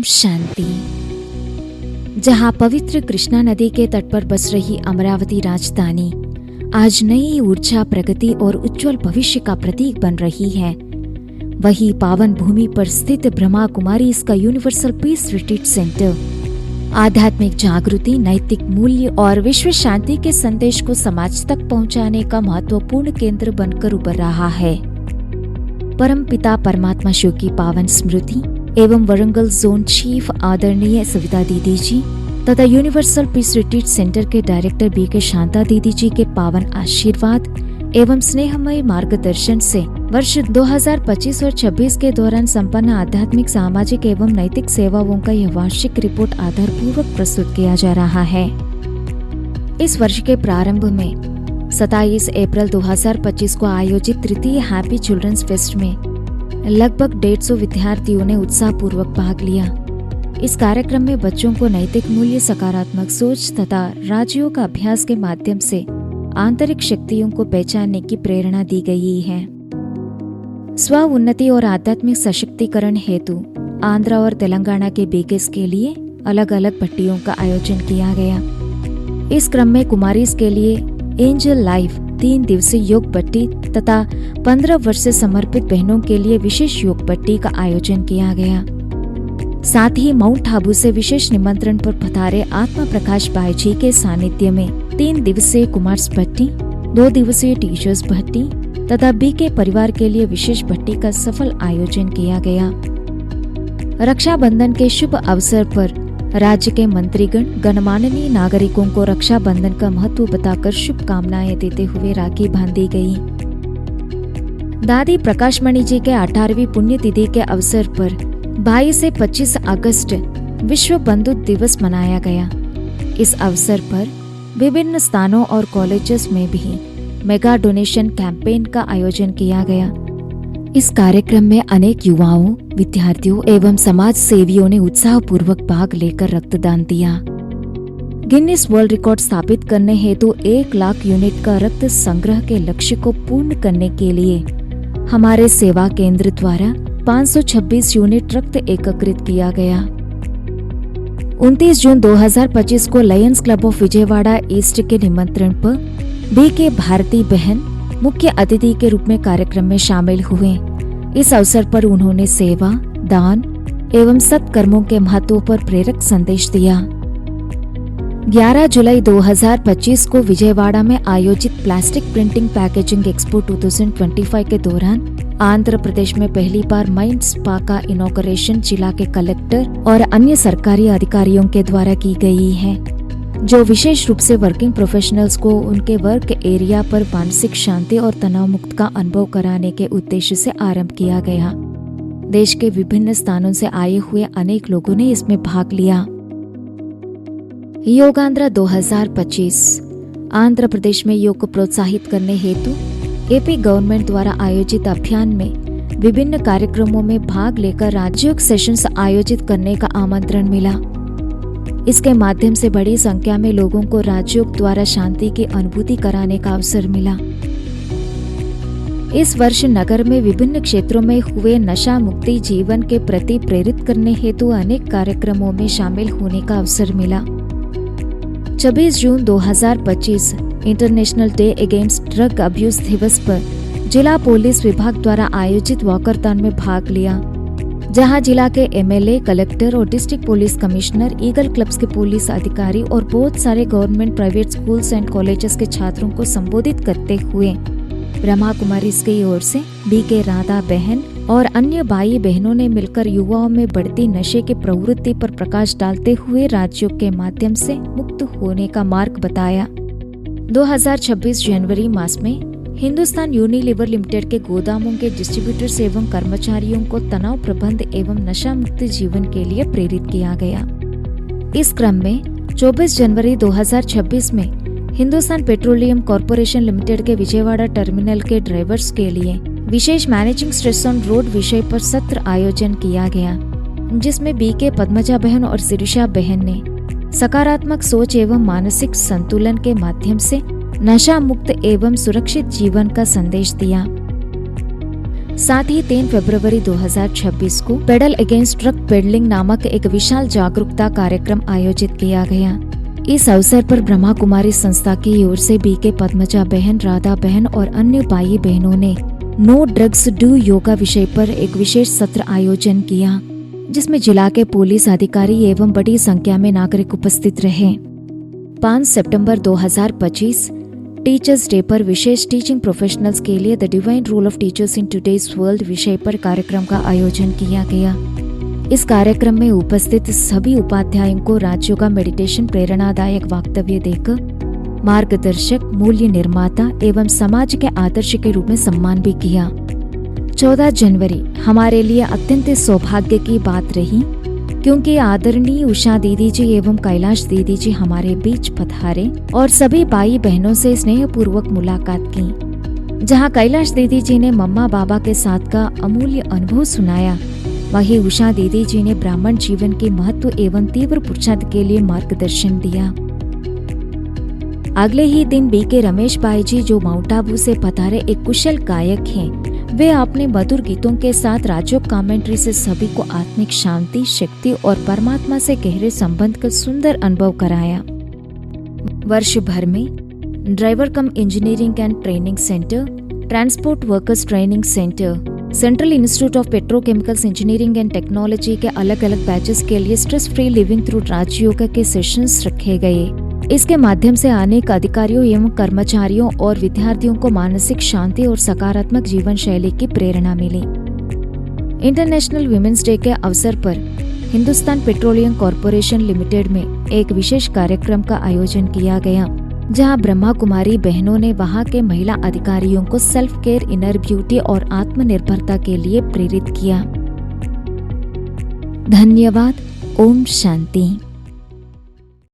शांति। जहां पवित्र कृष्णा नदी के तट पर बस रही अमरावती राजधानी आज नई ऊर्जा, प्रगति और उज्जवल भविष्य का प्रतीक बन रही है, वही पावन भूमि पर स्थित ब्रह्मा कुमारी इसका यूनिवर्सल पीस रिट्रीट सेंटर आध्यात्मिक जागृति, नैतिक मूल्य और विश्व शांति के संदेश को समाज तक पहुंचाने का महत्वपूर्ण केंद्र बनकर उभर रहा है। परम पिता परमात्मा शिव की पावन स्मृति एवं वरंगल जोन चीफ आदरणीय सविता दीदी जी तथा यूनिवर्सल पीस रिट्रीट सेंटर के डायरेक्टर बीके शांता दीदी जी के पावन आशीर्वाद एवं स्नेहमय मार्गदर्शन से वर्ष 2025 और 26 के दौरान संपन्न आध्यात्मिक, सामाजिक एवं नैतिक सेवाओं का यह वार्षिक रिपोर्ट आधारपूर्वक प्रस्तुत किया जा रहा है। इस वर्ष के प्रारंभ में 27 अप्रैल 2025 को आयोजित तृतीय हैप्पी चिल्ड्रंस फेस्ट में लगभग 150 विद्यार्थियों ने उत्साहपूर्वक भाग लिया। इस कार्यक्रम में बच्चों को नैतिक मूल्य, सकारात्मक सोच तथा राजयोग का अभ्यास के माध्यम से आंतरिक शक्तियों को पहचानने की प्रेरणा दी गई है। स्व उन्नति और आध्यात्मिक सशक्तिकरण हेतु आंध्र और तेलंगाना के बीकेस के लिए अलग अलग भट्टियों का आयोजन किया गया। इस क्रम में कुमारीज के लिए एंजल लाइफ 3 दिवसीय योग भट्टी तथा 15 वर्ष से समर्पित बहनों के लिए विशेष योग भट्टी का आयोजन किया गया। साथ ही माउंट आबू से विशेष निमंत्रण पर पधारे आत्मा प्रकाश भाई जी के सानिध्य में 3 दिवसीय कुमार्स भट्टी, 2 दिवसीय टीचर्स भट्टी तथा बीके परिवार के लिए विशेष भट्टी का सफल आयोजन किया गया। रक्षाबंधन के शुभ अवसर पर राज्य के मंत्रीगण गणमान्य नागरिकों को रक्षाबंधन का महत्व बताकर शुभकामनाएं देते हुए राखी बांधी गई। दादी प्रकाशमणि जी के 18वीं पुण्यतिथि के अवसर पर 22 से 25 अगस्त विश्व बंधु दिवस मनाया गया। इस अवसर पर विभिन्न स्थानों और कॉलेजेस में भी मेगा डोनेशन कैंपेन का आयोजन किया गया। इस कार्यक्रम में अनेक युवाओं, विद्यार्थियों एवं समाज सेवियों ने उत्साहपूर्वक भाग लेकर रक्तदान दिया। गिनीज वर्ल्ड रिकॉर्ड स्थापित करने हेतु 1 लाख यूनिट का रक्त संग्रह के लक्ष्य को पूर्ण करने के लिए हमारे सेवा केंद्र द्वारा 526 यूनिट रक्त एकत्रित किया गया। 29 जून 2025 को Lions club of Vijayawada east के निमंत्रण पर बीके भारती बहन मुख्य अतिथि के रूप में कार्यक्रम में शामिल हुए। इस अवसर पर उन्होंने सेवा, दान एवं सत्कर्मों के महत्व पर प्रेरक संदेश दिया। 11 जुलाई 2025 को विजयवाड़ा में आयोजित प्लास्टिक प्रिंटिंग पैकेजिंग एक्सपो 2025 के दौरान आंध्र प्रदेश में पहली बार माइंड स्पा का इनॉग्रेशन जिला के कलेक्टर और अन्य सरकारी अधिकारियों के द्वारा की गई है, जो विशेष रूप से वर्किंग प्रोफेशनल्स को उनके वर्क एरिया पर मानसिक शांति और तनाव मुक्त का अनुभव कराने के उद्देश्य से आरंभ किया गया। देश के विभिन्न स्थानों से आए हुए अनेक लोगों ने इसमें भाग लिया। योगांध्र 2025 आंध्र प्रदेश में योग को प्रोत्साहित करने हेतु एपी गवर्नमेंट द्वारा आयोजित अभियान में विभिन्न कार्यक्रमों में भाग लेकर राजयोग सेशंस आयोजित करने का आमंत्रण मिला। इसके माध्यम से बड़ी संख्या में लोगों को राजयोग द्वारा शांति की अनुभूति कराने का अवसर मिला। इस वर्ष नगर में विभिन्न क्षेत्रों में हुए नशा मुक्ति जीवन के प्रति प्रेरित करने हेतु अनेक कार्यक्रमों में शामिल होने का अवसर मिला। 26 जून 2025 international day against drug abuse दिवस पर जिला पुलिस विभाग द्वारा आयोजित वॉकरथॉन में भाग लिया, जहां जिला के एमएलए, कलेक्टर और district police commissioner, eagle clubs के पुलिस अधिकारी और बहुत सारे government, private schools and colleges के छात्रों को संबोधित करते हुए ब्रह्मा कुमारी की ओर से बीके राधा बहन और अन्य भाई बहनों ने मिलकर युवाओं में बढ़ती नशे की प्रवृत्ति पर प्रकाश डालते हुए राजयोग के माध्यम से मुक्त होने का मार्ग बताया। 2026 जनवरी मास में हिंदुस्तान यूनिलीवर लिमिटेड के गोदामों के डिस्ट्रीब्यूटर्स एवं कर्मचारियों को तनाव प्रबंध एवं नशा मुक्त जीवन के लिए प्रेरित किया गया। इस क्रम में 24 जनवरी 2026 में हिंदुस्तान पेट्रोलियम कॉर्पोरेशन लिमिटेड के विजयवाड़ा टर्मिनल के ड्राइवर्स के लिए विशेष मैनेजिंग स्ट्रेस ऑन रोड विषय पर सत्र आयोजन किया गया, जिसमें बीके पद्मजा बहन और शिरीषा बहन ने सकारात्मक सोच एवं मानसिक संतुलन के माध्यम से नशा मुक्त एवं सुरक्षित जीवन का संदेश दिया। साथ ही 3 फरवरी 2026 को पेडल अगेंस्ट ड्रग पेडलिंग नामक एक विशाल जागरूकता कार्यक्रम आयोजित किया गया। इस अवसर पर ब्रह्मा कुमारी संस्था की ओर से बीके पद्मजा बहन, राधा बहन और अन्य भाई बहनों ने नो ड्रग्स डू योगा विषय पर एक विशेष सत्र आयोजन किया, जिसमें जिला के पुलिस अधिकारी एवं बड़ी संख्या में नागरिक उपस्थित रहे। 5 सितंबर 2025 टीचर्स डे पर विशेष टीचिंग प्रोफेशनल्स के लिए the divine role of teachers in today's world विषय पर कार्यक्रम का आयोजन किया गया। इस कार्यक्रम में उपस्थित सभी उपाध्यायों को राजयोगा मेडिटेशन प्रेरणादायक वक्तव्य देकर मार्गदर्शक, मूल्य निर्माता एवं समाज के आदर्श के रूप में सम्मान भी किया। 14 जनवरी हमारे लिए अत्यंत सौभाग्य की बात रही, क्योंकि आदरणीय उषा दीदी जी एवं कैलाश दीदी जी हमारे बीच पधारे और सभी भाई बहनों से स्नेहपूर्वक मुलाकात की। जहां कैलाश दीदी जी ने मम्मा बाबा के साथ का अमूल्य अनुभव सुनाया, वहीं उषा दीदी जी ने ब्राह्मण जीवन के महत्व एवं तीव्र पुरुषार्थ के लिए मार्गदर्शन दिया। अगले ही दिन बीके रमेश भाई जी, जो माउंट आबू से पधारे एक कुशल गायक हैं, वे अपने मधुर गीतों के साथ राजयोग कमेंट्री से सभी को आत्मिक शांति, शक्ति और परमात्मा से गहरे संबंध का सुंदर अनुभव कराया। वर्ष भर में driver come engineering and training centre, transport workers training centre, central institute of petrochemicals engineering and technology के अलग अलग बैचेस के लिए स्ट्रेस फ्री लिविंग थ्रू राजयोग के सेशंस रखे गए। इसके माध्यम से अनेक अधिकारियों एवं कर्मचारियों और विद्यार्थियों को मानसिक शांति और सकारात्मक जीवन शैली की प्रेरणा मिली। इंटरनेशनल वीमेंस डे के अवसर पर हिंदुस्तान पेट्रोलियम कॉरपोरेशन लिमिटेड में एक विशेष कार्यक्रम का आयोजन किया गया, जहां ब्रह्मा कुमारी बहनों ने वहां के महिला अधिकारियों को सेल्फ केयर, इनर ब्यूटी और आत्मनिर्भरता के लिए प्रेरित किया। धन्यवाद। ओम शांति।